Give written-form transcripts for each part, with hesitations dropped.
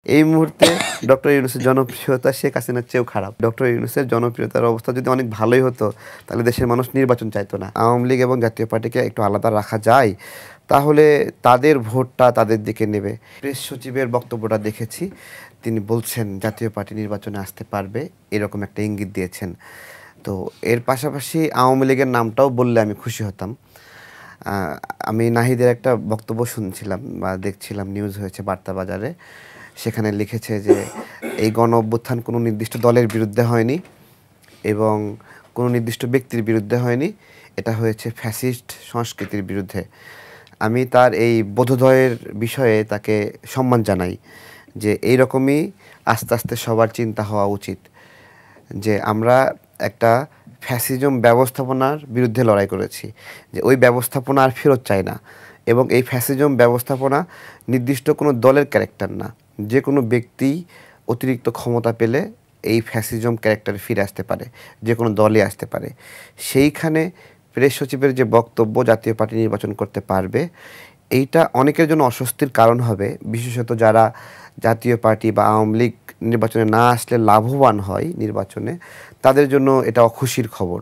এই মুহূর্তে ডক্টর ইউনূসের জনপ্রিয়তা শেখ হাসিনার চেয়েও খারাপ। ডক্টর ইউনূসের জনপ্রিয়তার অবস্থা যদি অনেক ভালোই হতো তাহলে দেশের মানুষ নির্বাচন চাইতো না। আওয়ামী লীগ এবং জাতীয় পার্টিকে একটু আলাদা রাখা যায়, তাহলে তাদের ভোটটা তাদের দিকে নেবে। প্রেস সচিবের বক্তব্যটা দেখেছি, তিনি বলছেন জাতীয় পার্টি নির্বাচনে আসতে পারবে, এরকম একটা ইঙ্গিত দিয়েছেন। তো এর পাশাপাশি আওয়ামী লীগের নামটাও বললে আমি খুশি হতাম। আমি নাহিদের একটা বক্তব্য শুনছিলাম বা দেখছিলাম, নিউজ হয়েছে বার্তা বাজারে, সেখানে লিখেছে যে এই গণ অভ্যুত্থান কোনো নির্দিষ্ট দলের বিরুদ্ধে হয়নি এবং কোনো নির্দিষ্ট ব্যক্তির বিরুদ্ধে হয়নি, এটা হয়েছে ফ্যাসিস্ট সংস্কৃতির বিরুদ্ধে। আমি তার এই বোধোদয়ের বিষয়ে তাকে সম্মান জানাই যে এই রকমই আস্তে আস্তে সবার চিন্তা হওয়া উচিত, যে আমরা একটা ফ্যাসিজম ব্যবস্থাপনার বিরুদ্ধে লড়াই করেছি, যে ওই ব্যবস্থাপনা আর ফেরত চাই না। এবং এই ফ্যাসিজম ব্যবস্থাপনা নির্দিষ্ট কোনো দলের ক্যারেক্টার না, যে কোনো ব্যক্তি অতিরিক্ত ক্ষমতা পেলে এই ফ্যাসিজম ক্যারেক্টারে ফিরে আসতে পারে, যে কোনো দলে আসতে পারে। সেইখানে প্রেস সচিবের যে বক্তব্য জাতীয় পার্টি নির্বাচন করতে পারবে, এইটা অনেকের জন্য অস্বস্তির কারণ হবে, বিশেষত যারা জাতীয় পার্টি বা আওয়ামী লীগ নির্বাচনে না আসলে লাভবান হয় নির্বাচনে, তাদের জন্য এটা অখুশির খবর।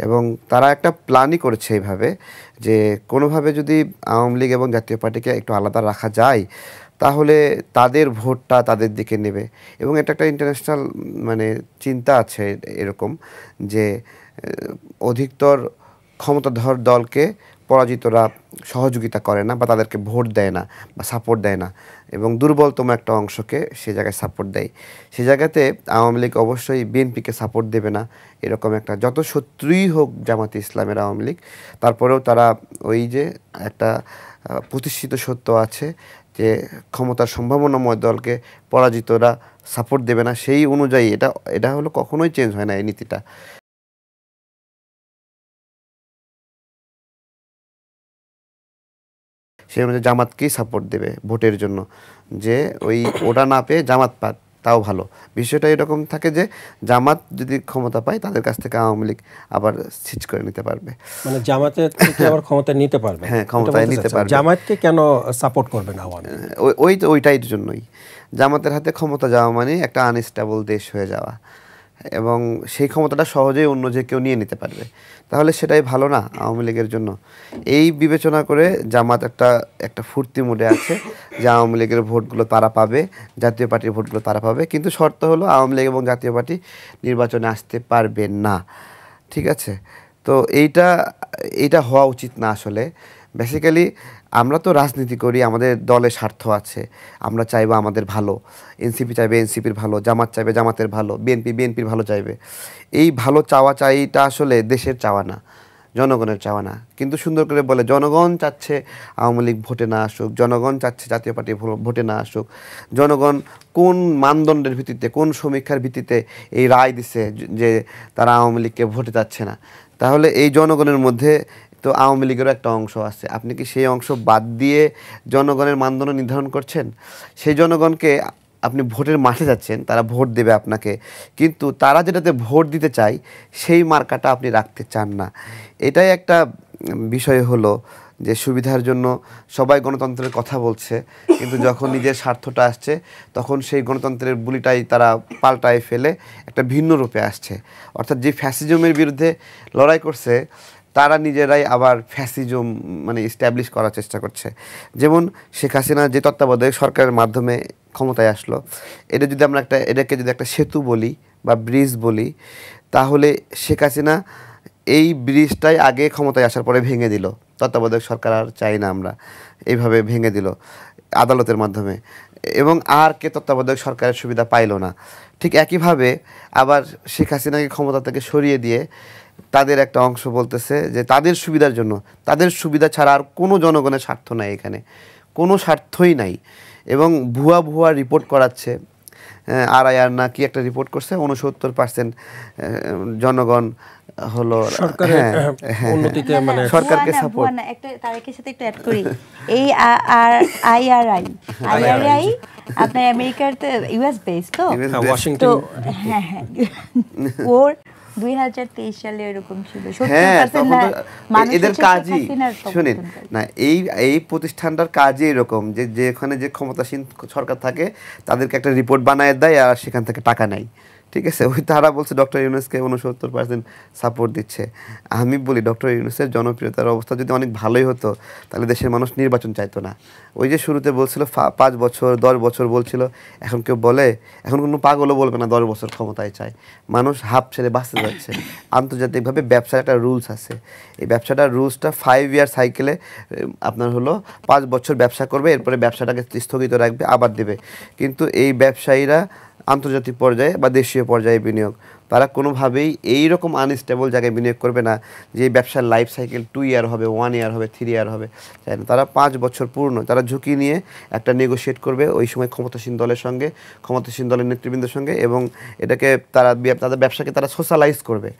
এবং তারা একটা প্ল্যানই করেছে এইভাবে, যে কোনোভাবে যদি আওয়ামী লীগ এবং জাতীয় পার্টিকে একটু আলাদা রাখা যায় তাহলে তাদের ভোটটা তাদের দিকে নেবে। এবং এটা একটা ইন্টারন্যাশনাল চিন্তা আছে এরকম, যে অধিকতর ক্ষমতাধর দলকে পরাজিতরা সহযোগিতা করে না বা তাদেরকে ভোট দেয় না বা সাপোর্ট দেয় না, এবং দুর্বলতম একটা অংশকে সে জায়গায় সাপোর্ট দেয়। সে জায়গাতে আওয়ামী লীগ অবশ্যই বিএনপিকে সাপোর্ট দেবে না, এরকম একটা, যত শত্রুই হোক জামাতে ইসলামের আওয়ামী লীগ, তারপরেও তারা ওই যে একটা প্রতিষ্ঠিত সত্য আছে যে ক্ষমতার সম্ভাবনাময় দলকে পরাজিতরা সাপোর্ট দেবে না, সেই অনুযায়ী এটা হলো কখনোই চেঞ্জ হয় না এই নীতিটা। সে অনুযায়ী জামাতকেই সাপোর্ট দেবে ভোটের জন্য, যে ওটা না পেয়ে জামাত পাক তাও ভালো। বিষয়টা এরকম থাকে যে জামাত যদি ক্ষমতা পায় তাদের কাছ থেকে আওয়ামী লীগ আবার সিজ করে নিতে পারবে, মানে জামাতের থেকে আবার ক্ষমতা নিতে পারবে। হ্যাঁ, ক্ষমতায় নিতে পারবে। জামাতকে কেন সাপোর্ট করবে না আওয়ামী লীগ? ওইটাই জন্যই জামাতের হাতে ক্ষমতা যাওয়া মানে একটা আনস্টেবল দেশ হয়ে যাওয়া, এবং সেই ক্ষমতাটা সহজেই অন্য যে কেউ নিয়ে নিতে পারবে, তাহলে সেটাই ভালো না আওয়ামী লীগের জন্য। এই বিবেচনা করে জামাত একটা ফুর্তি মুডে আছে যে আওয়ামী লীগের ভোটগুলো তারা পাবে, জাতীয় পার্টির ভোটগুলো তারা পাবে, কিন্তু শর্ত হলো আওয়ামী লীগ এবং জাতীয় পার্টি নির্বাচনে আসতে পারবে না। ঠিক আছে? তো এইটা হওয়া উচিত না আসলে। বেসিক্যালি আমরা তো রাজনীতি করি, আমাদের দলের স্বার্থ আছে, আমরা চাইবো আমাদের ভালো, এনসিপি চাইবে এনসিপির ভালো, জামাত চাইবে জামাতের ভালো, বিএনপি বিএনপির ভালো চাইবে। এই ভালো চাইটা আসলে দেশের চাওয়া না, জনগণের চাওয়া না। কিন্তু সুন্দর করে বলে জনগণ চাচ্ছে আওয়ামী লীগ ভোটে না আসুক, জনগণ চাচ্ছে জাতীয় পার্টি ভোটে না আসুক। জনগণ কোন মানদণ্ডের ভিত্তিতে, কোন সমীক্ষার ভিত্তিতে এই রায় দিছে যে তারা আওয়ামী লীগকে ভোটে যাচ্ছে না? তাহলে এই জনগণের মধ্যে তো আওয়ামী লীগেরও একটা অংশ আছে। আপনি কি সেই অংশ বাদ দিয়ে জনগণের মানদণ্ড নির্ধারণ করছেন? সেই জনগণকে আপনি ভোটের মাঠে যাচ্ছেন, তারা ভোট দেবে আপনাকে, কিন্তু তারা যেটাতে ভোট দিতে চায় সেই মার্কাটা আপনি রাখতে চান না। এটাই একটা বিষয় হলো যে সুবিধার জন্য সবাই গণতন্ত্রের কথা বলছে, কিন্তু যখন নিজের স্বার্থটা আসছে তখন সেই গণতন্ত্রের বুলিটাই তারা পাল্টায় ফেলে একটা ভিন্ন রূপে আসছে। অর্থাৎ যে ফ্যাসিজমের বিরুদ্ধে লড়াই করছে তারা নিজেরাই আবার ফ্যাসিজম ইস্টাবলিশ করার চেষ্টা করছে। যেমন শেখ হাসিনা যে তত্ত্বাবধায়ক সরকারের মাধ্যমে ক্ষমতায় আসলো, এটাকে যদি একটা সেতু বলি বা ব্রিজ বলি, তাহলে শেখ হাসিনা এই ব্রিজটাই আগে ক্ষমতায় আসার পরে ভেঙে দিল। তত্ত্বাবধায়ক সরকার আর চাই না আমরা, এইভাবে ভেঙে দিল আদালতের মাধ্যমে, এবং আর কে তত্ত্বাবধায়ক সরকারের সুবিধা পাইল না। ঠিক একইভাবে আবার শেখ হাসিনাকে ক্ষমতা থেকে সরিয়ে দিয়ে তাদের একটা অংশ বলতেছে যে তাদের সুবিধার জন্য, তাদের সুবিধা ছাড়া আর কোনো জনগণের স্বার্থ নাই, এখানে কোনো স্বার্থই নাই। এবং ভুয়া রিপোর্ট করাচ্ছে। আর না কি একটা রিপোর্ট করছে 69% জনগণ হলো সরকারকে সাপোর্ট। একটা তারেকের সাথে একটু অ্যাড করি, এই আইআরআই আপনার আমেরিকার তো ইউএস বেস, তো ওয়াশিংটন, ওর 2023 সালে এরকম ছিল হ্যাঁ 70% তখন তো মানুষ এদের হচ্ছে কাজই শেখ হাসিনার শুনেন সমর্থন করে। না, এই প্রতিষ্ঠানটার কাজই এরকম যে যেখানে যে ক্ষমতাসীন সরকার থাকে তাদেরকে একটা রিপোর্ট বানায় দেয় আর সেখান থেকে টাকা নেয়। ঠিক আছে, ওই তারা বলছে ডক্টর ইউনূসকে 69% সাপোর্ট দিচ্ছে। আমি বলি ডক্টর ইউনূসের জনপ্রিয়তার অবস্থা যদি অনেক ভালোই হতো তাহলে দেশের মানুষ নির্বাচন চাইতো না। ওই যে শুরুতে বলছিল 5 বছর 10 বছর বলছিল, এখন কেউ বলে, এখন কোনো পাগলও বলবে না 10 বছর ক্ষমতায় চায়। মানুষ হাফ ছেড়ে বাঁচতে যাচ্ছে। আন্তর্জাতিকভাবে ব্যবসার একটা রুলস আছে, এই ব্যবসাটার রুলসটা 5 ইয়ার সাইকেলে আপনার হলো 5 বছর ব্যবসা করবে, এরপরে ব্যবসাটাকে স্থগিত রাখবে, আবার দেবে। কিন্তু এই ব্যবসায়ীরা আন্তর্জাতিক পর্যায়ে বা দেশীয় পর্যায়ে বিনিয়োগ, তারা কোনোভাবেই এইরকম আনস্টেবল জায়গায় বিনিয়োগ করবে না যে এই ব্যবসার লাইফ সাইকেল 2 ইয়ার হবে, 1 ইয়ার হবে, 3 ইয়ার হবে, তাই না। তারা 5 বছর পূর্ণ তারা ঝুঁকি নিয়ে একটা নেগোশিয়েট করবে ওই সময় ক্ষমতাসীন দলের সঙ্গে, ক্ষমতাসীন দলের নেতৃবৃন্দের সঙ্গে, এবং এটাকে তারা তাদের ব্যবসাকে তারা সোশ্যালাইজ করবে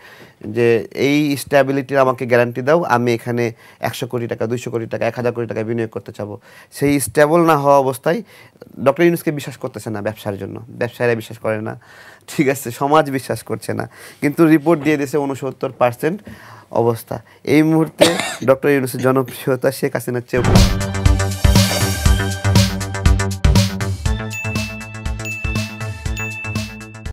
যে এই স্ট্যাবিলিটির আমাকে গ্যারান্টি দাও, আমি এখানে 100 কোটি টাকা, 200 কোটি টাকা, 1000 কোটি টাকা বিনিয়োগ করতে চাবো। সেই স্টেবল না হওয়া অবস্থায় ডক্টর ইউনূসকে বিশ্বাস করতেছে না ব্যবসার জন্য, ব্যবসায়ীরা বিশ্বাস করে না, ঠিক আছে, সমাজ বিশ্বাস করছে না, কিন্তু রিপোর্ট দিয়ে দিয়েছে 69% অবস্থা। এই মুহূর্তে ডক্টর ইউনূসের জনপ্রিয়তা শেখ হাসিনার চেয়েও কম।